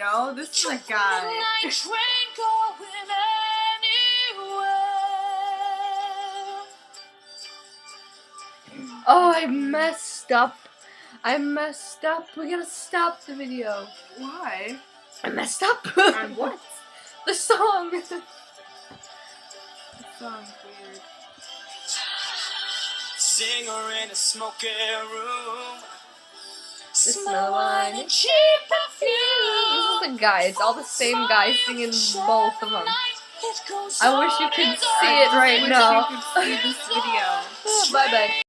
No, this is a guy. Oh, I messed up. I messed up. We gotta stop the video. Why? I messed up. On what? The song. This song's weird. Singer in a smoky room. Smell wine and cheap perfume. This is a guy. It's all the same guy singing both of them. I wish you could see it right now. I wish you could see this video. Bye bye.